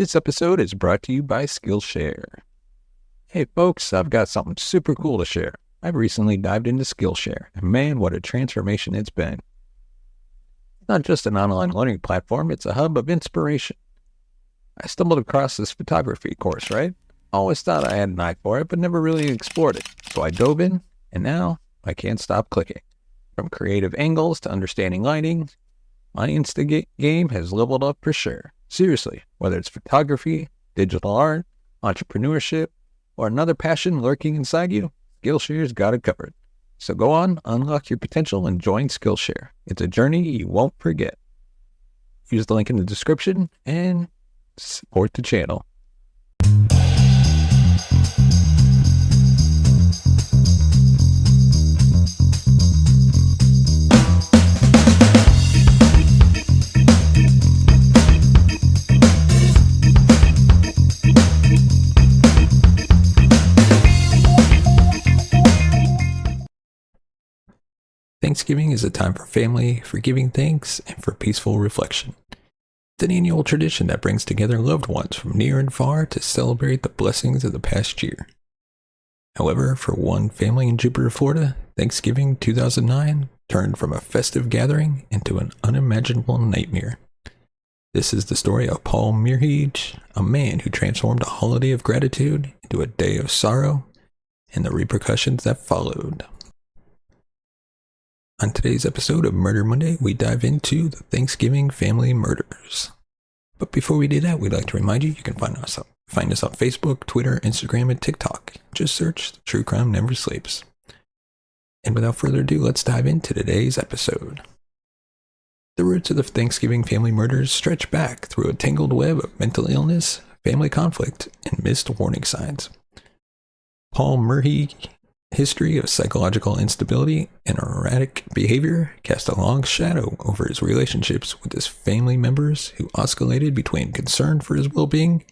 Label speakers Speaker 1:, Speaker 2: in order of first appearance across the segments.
Speaker 1: This episode is brought to you by Skillshare. Hey folks, I've got something super cool to share. I've recently dived into Skillshare, and man, what a transformation it's been. It's not just an online learning platform, it's a hub of inspiration. I stumbled across this photography course, right? Always thought I had an eye for it, but never really explored it. So I dove in, and now I can't stop clicking. From creative angles to understanding lighting, my Insta game has leveled up for sure. Seriously, whether it's photography, digital art, entrepreneurship, or another passion lurking inside you, Skillshare's got it covered. So go on, unlock your potential, and join Skillshare. It's a journey you won't forget. Use the link in the description and support the channel. Thanksgiving is a time for family, for giving thanks, and for peaceful reflection. It's an annual tradition that brings together loved ones from near and far to celebrate the blessings of the past year. However, for one family in Jupiter, Florida, Thanksgiving 2009 turned from a festive gathering into an unimaginable nightmare. This is the story of Paul Merhige, a man who transformed a holiday of gratitude into a day of sorrow, and the repercussions that followed. On today's episode of Murder Monday, we dive into the Thanksgiving family murders. But before we do that, we'd like to remind you can find us on Facebook, Twitter, Instagram, and TikTok. Just search True Crime Never Sleeps. And without further ado, let's dive into today's episode. The roots of the Thanksgiving family murders stretch back through a tangled web of mental illness, family conflict, and missed warning signs. Paul Merhige history of psychological instability and erratic behavior cast a long shadow over his relationships with his family members who oscillated between concern for his well-being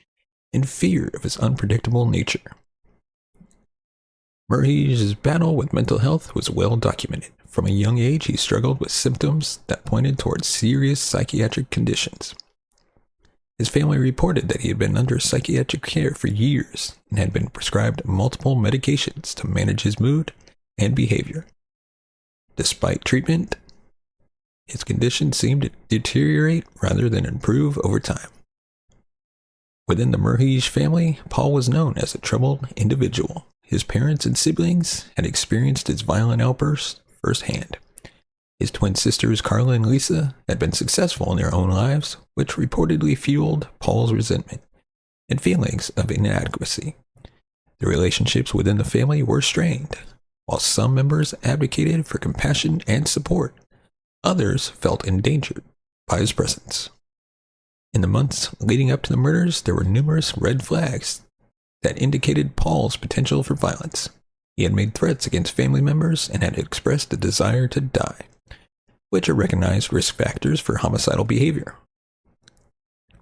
Speaker 1: and fear of his unpredictable nature. Merhige's battle with mental health was well documented. From a young age, he struggled with symptoms that pointed towards serious psychiatric conditions. His family reported that he had been under psychiatric care for years and had been prescribed multiple medications to manage his mood and behavior. Despite treatment, his condition seemed to deteriorate rather than improve over time. Within the Merhige family, Paul was known as a troubled individual. His parents and siblings had experienced his violent outbursts firsthand. His twin sisters, Carla and Lisa, had been successful in their own lives, which reportedly fueled Paul's resentment and feelings of inadequacy. The relationships within the family were strained. While some members advocated for compassion and support, others felt endangered by his presence. In the months leading up to the murders, there were numerous red flags that indicated Paul's potential for violence. He had made threats against family members and had expressed a desire to die, which are recognized risk factors for homicidal behavior.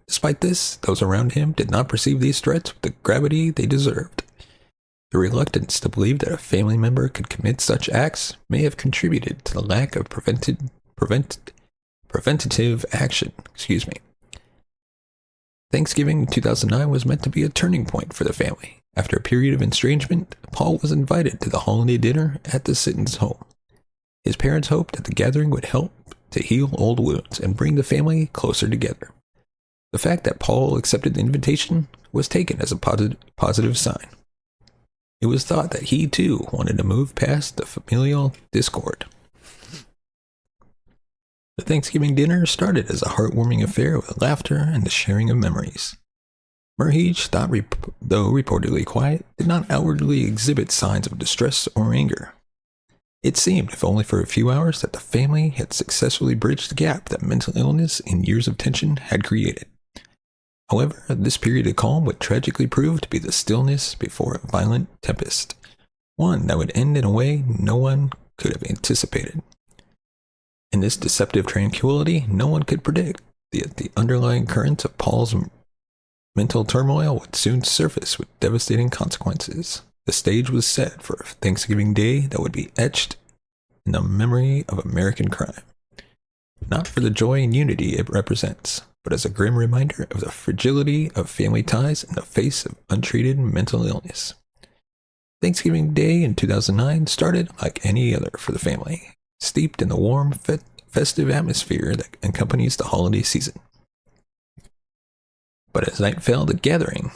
Speaker 1: Despite this, those around him did not perceive these threats with the gravity they deserved. The reluctance to believe that a family member could commit such acts may have contributed to the lack of preventative action. Thanksgiving 2009 was meant to be a turning point for the family. After a period of estrangement, Paul was invited to the holiday dinner at the Sitton's home. His parents hoped that the gathering would help to heal old wounds and bring the family closer together. The fact that Paul accepted the invitation was taken as a positive sign. It was thought that he too wanted to move past the familial discord. The Thanksgiving dinner started as a heartwarming affair with laughter and the sharing of memories. Merhige, though reportedly quiet, did not outwardly exhibit signs of distress or anger. It seemed, if only for a few hours, that the family had successfully bridged the gap that mental illness and years of tension had created. However, this period of calm would tragically prove to be the stillness before a violent tempest, one that would end in a way no one could have anticipated. In this deceptive tranquility, no one could predict that the underlying currents of Paul's mental turmoil would soon surface with devastating consequences. The stage was set for a Thanksgiving Day that would be etched in the memory of American crime. not for the joy and unity it represents, but as a grim reminder of the fragility of family ties in the face of untreated mental illness. Thanksgiving Day in 2009 started like any other for the family, steeped in the warm, festive atmosphere that accompanies the holiday season. But as night fell, the gathering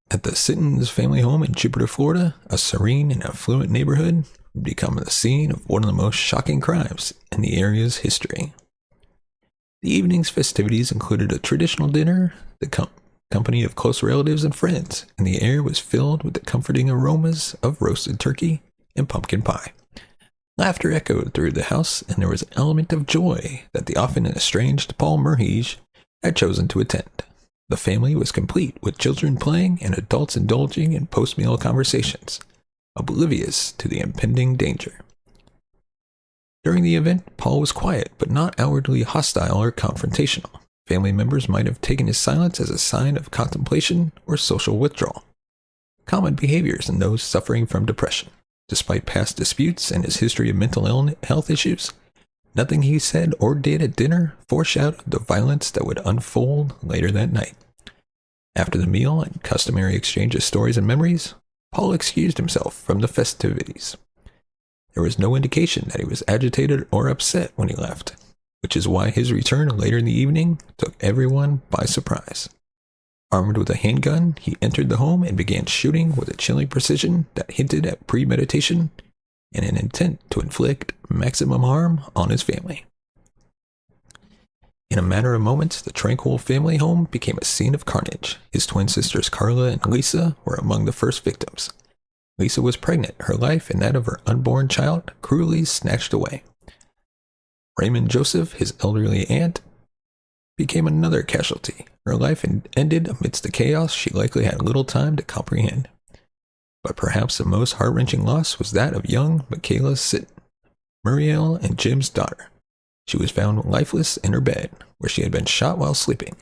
Speaker 1: at the Sittons family home in Jupiter, Florida, a serene and affluent neighborhood, would become the scene of one of the most shocking crimes in the area's history. The evening's festivities included a traditional dinner, the company of close relatives and friends, and the air was filled with the comforting aromas of roasted turkey and pumpkin pie. Laughter echoed through the house, and there was an element of joy that the often estranged Paul Merhige had chosen to attend. The family was complete, with children playing and adults indulging in post-meal conversations, oblivious to the impending danger. During the event, Paul was quiet, but not outwardly hostile or confrontational. Family members might have taken his silence as a sign of contemplation or social withdrawal, common behaviors in those suffering from depression. Despite past disputes and his history of mental health issues, nothing he said or did at dinner foreshadowed the violence that would unfold later that night. After the meal and customary exchange of stories and memories, Paul excused himself from the festivities. There was no indication that he was agitated or upset when he left, which is why his return later in the evening took everyone by surprise. Armed with a handgun, he entered the home and began shooting with a chilling precision that hinted at premeditation and an intent to inflict maximum harm on his family. In a matter of moments, the tranquil family home became a scene of carnage. His twin sisters Carla and Lisa were among the first victims. Lisa was pregnant, her life and that of her unborn child cruelly snatched away. Raymond Joseph, his elderly aunt, became another casualty. Her life ended amidst the chaos she likely had little time to comprehend. But perhaps the most heart-wrenching loss was that of young Michaela Sitton, Muriel and Jim's daughter. She was found lifeless in her bed, where she had been shot while sleeping,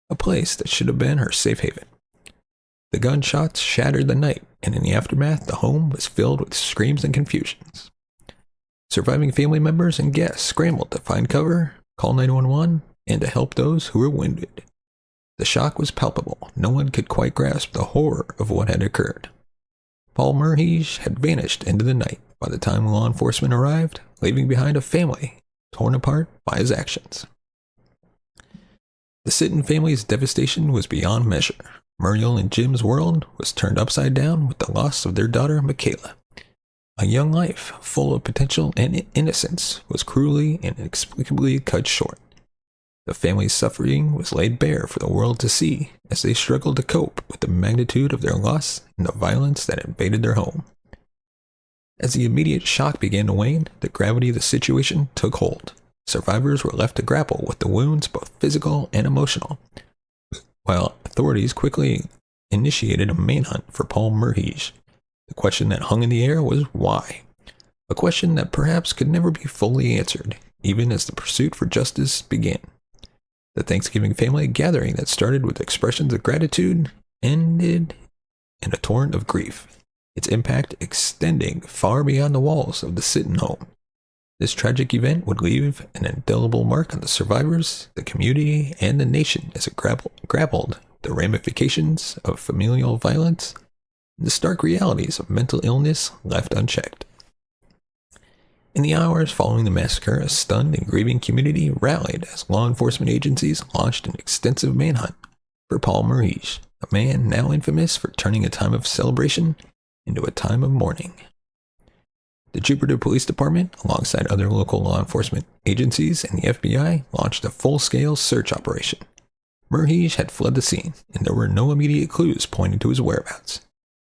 Speaker 1: a place that should have been her safe haven. The gunshots shattered the night, and in the aftermath, the home was filled with screams and confusions. Surviving family members and guests scrambled to find cover, call 911, and to help those who were wounded. The shock was palpable. No one could quite grasp the horror of what had occurred. Paul Merhige had vanished into the night by the time law enforcement arrived, leaving behind a family torn apart by his actions. The Sitton family's devastation was beyond measure. Muriel and Jim's world was turned upside down with the loss of their daughter Michaela. A young life, full of potential and innocence, was cruelly and inexplicably cut short. The family's suffering was laid bare for the world to see as they struggled to cope with the magnitude of their loss and the violence that invaded their home. As the immediate shock began to wane, the gravity of the situation took hold. Survivors were left to grapple with the wounds, both physical and emotional, while authorities quickly initiated a manhunt for Paul Merhige. The question that hung in the air was why? A question that perhaps could never be fully answered, even as the pursuit for justice began. The Thanksgiving family gathering that started with expressions of gratitude ended in a torrent of grief, its impact extending far beyond the walls of the Sitton home. This tragic event would leave an indelible mark on the survivors, the community, and the nation as it grappled with the ramifications of familial violence and the stark realities of mental illness left unchecked. In the hours following the massacre, a stunned and grieving community rallied as law enforcement agencies launched an extensive manhunt for Paul Merhige, a man now infamous for turning a time of celebration into a time of mourning. The Jupiter Police Department, alongside other local law enforcement agencies and the FBI, launched a full-scale search operation. Merhige had fled the scene, and there were no immediate clues pointing to his whereabouts.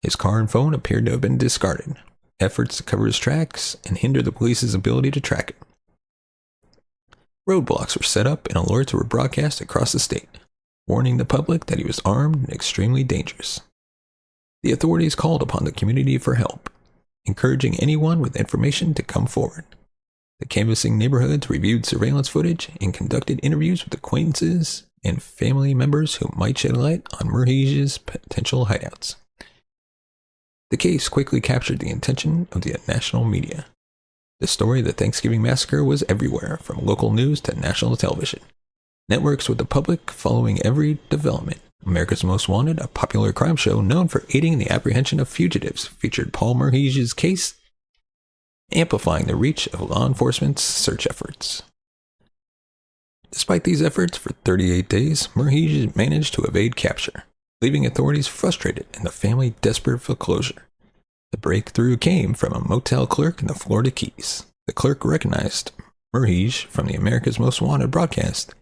Speaker 1: His car and phone appeared to have been discarded. Efforts to cover his tracks and hinder the police's ability to track him. Roadblocks were set up and alerts were broadcast across the state, warning the public that he was armed and extremely dangerous. The authorities called upon the community for help, encouraging anyone with information to come forward. The canvassing neighborhoods reviewed surveillance footage and conducted interviews with acquaintances and family members who might shed light on Merhige's potential hideouts. The case quickly captured the attention of the national media. The story of the Thanksgiving Massacre was everywhere, from local news to national television. Networks with the public following every development. America's Most Wanted, a popular crime show known for aiding in the apprehension of fugitives, featured Paul Merhige's case, amplifying the reach of law enforcement's search efforts. Despite these efforts, for 38 days, Merhige managed to evade capture, leaving authorities frustrated and the family desperate for closure. The breakthrough came from a motel clerk in the Florida Keys. The clerk recognized Merhige from the America's Most Wanted broadcast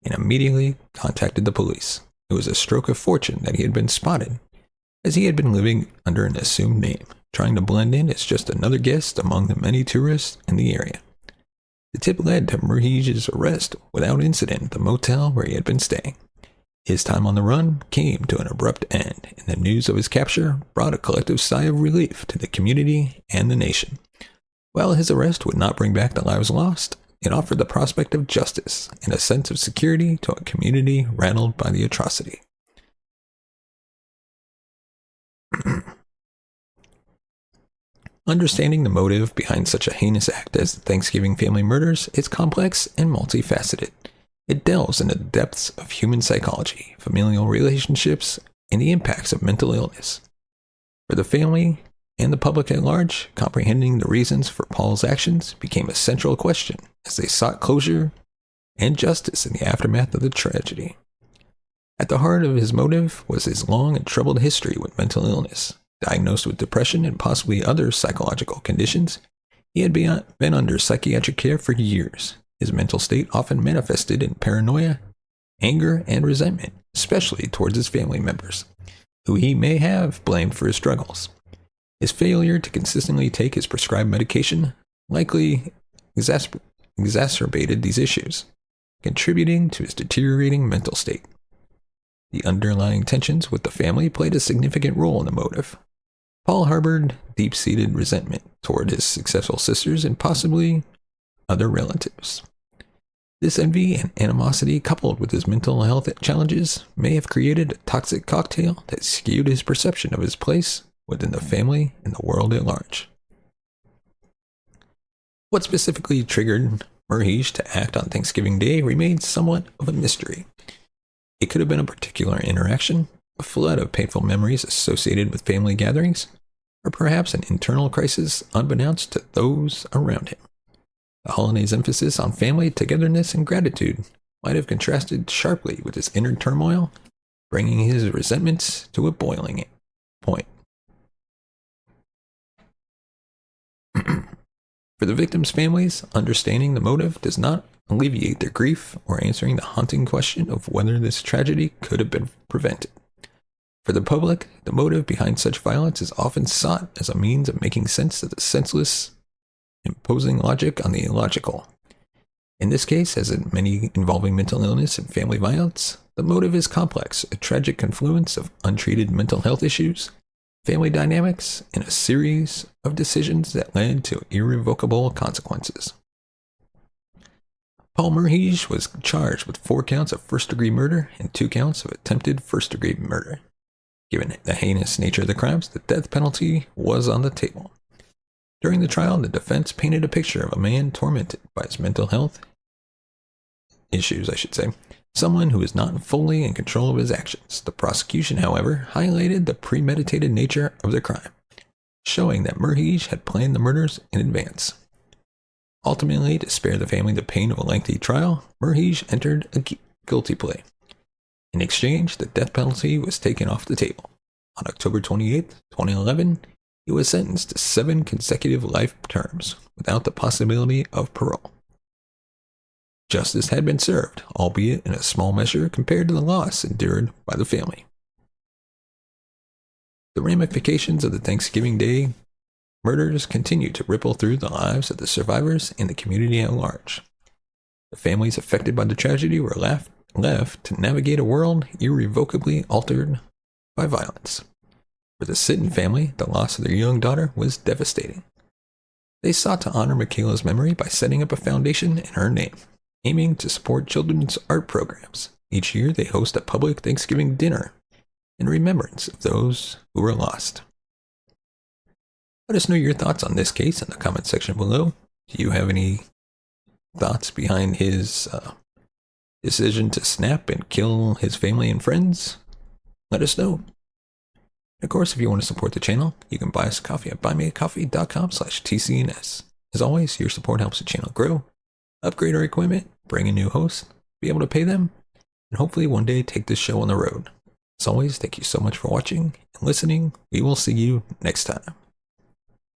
Speaker 1: and immediately contacted the police. It was a stroke of fortune that he had been spotted, as he had been living under an assumed name, trying to blend in as just another guest among the many tourists in the area. The tip led to Merhige's arrest without incident at the motel where he had been staying. His time on the run came to an abrupt end, and the news of his capture brought a collective sigh of relief to the community and the nation. While his arrest would not bring back the lives lost, it offered the prospect of justice and a sense of security to a community rattled by the atrocity. Understanding the motive behind such a heinous act as the Thanksgiving family murders is complex and multifaceted. It delves into the depths of human psychology, familial relationships, and the impacts of mental illness. For the family and the public at large, comprehending the reasons for Paul's actions became a central question as they sought closure and justice in the aftermath of the tragedy. At the heart of his motive was his long and troubled history with mental illness. Diagnosed with depression and possibly other psychological conditions, he had been under psychiatric care for years. His mental state often manifested in paranoia, anger, and resentment, especially towards his family members, who he may have blamed for his struggles. His failure to consistently take his prescribed medication likely exacerbated these issues, contributing to his deteriorating mental state. The underlying tensions with the family played a significant role in the motive. Paul harbored deep-seated resentment toward his successful sisters and possibly other relatives. This envy and animosity, coupled with his mental health challenges, may have created a toxic cocktail that skewed his perception of his place within the family and the world at large. What specifically triggered Merhige to act on Thanksgiving Day remains somewhat of a mystery. It could have been a particular interaction, a flood of painful memories associated with family gatherings, or perhaps an internal crisis unbeknownst to those around him. The holiday's emphasis on family, togetherness, and gratitude might have contrasted sharply with his inner turmoil, bringing his resentments to a boiling point. For the victims' families, understanding the motive does not alleviate their grief or answering the haunting question of whether this tragedy could have been prevented. For the public, the motive behind such violence is often sought as a means of making sense of the senseless, imposing logic on the illogical. In this case, as in many involving mental illness and family violence, the motive is complex, a tragic confluence of untreated mental health issues, family dynamics, and a series of decisions that led to irrevocable consequences. Paul Merhige was charged with 4 counts of first-degree murder and 2 counts of attempted first-degree murder. Given the heinous nature of the crimes, the death penalty was on the table. During the trial, the defense painted a picture of a man tormented by his mental health issues, someone who is not fully in control of his actions. The prosecution, however, highlighted the premeditated nature of the crime, showing that Merhige had planned the murders in advance. Ultimately, to spare the family the pain of a lengthy trial, Merhige entered a guilty plea. In exchange, the death penalty was taken off the table. On October 28, 2011, he was sentenced to 7 consecutive life terms without the possibility of parole. Justice had been served, albeit in a small measure compared to the loss endured by the family. The ramifications of the Thanksgiving Day murders continued to ripple through the lives of the survivors and the community at large. The families affected by the tragedy were left to navigate a world irrevocably altered by violence. For the Sitton family, the loss of their young daughter was devastating. They sought to honor Michaela's memory by setting up a foundation in her name, aiming to support children's art programs. Each year, they host a public Thanksgiving dinner in remembrance of those who were lost. Let us know your thoughts on this case in the comment section below. Do you have any thoughts behind his decision to snap and kill his family and friends? Let us know. Of course, if you want to support the channel, you can buy us a coffee at buymeacoffee.com/tcns. As always, your support helps the channel grow, upgrade our equipment, bring in new hosts, be able to pay them, and hopefully one day take this show on the road. As always, thank you so much for watching and listening. We will see you next time.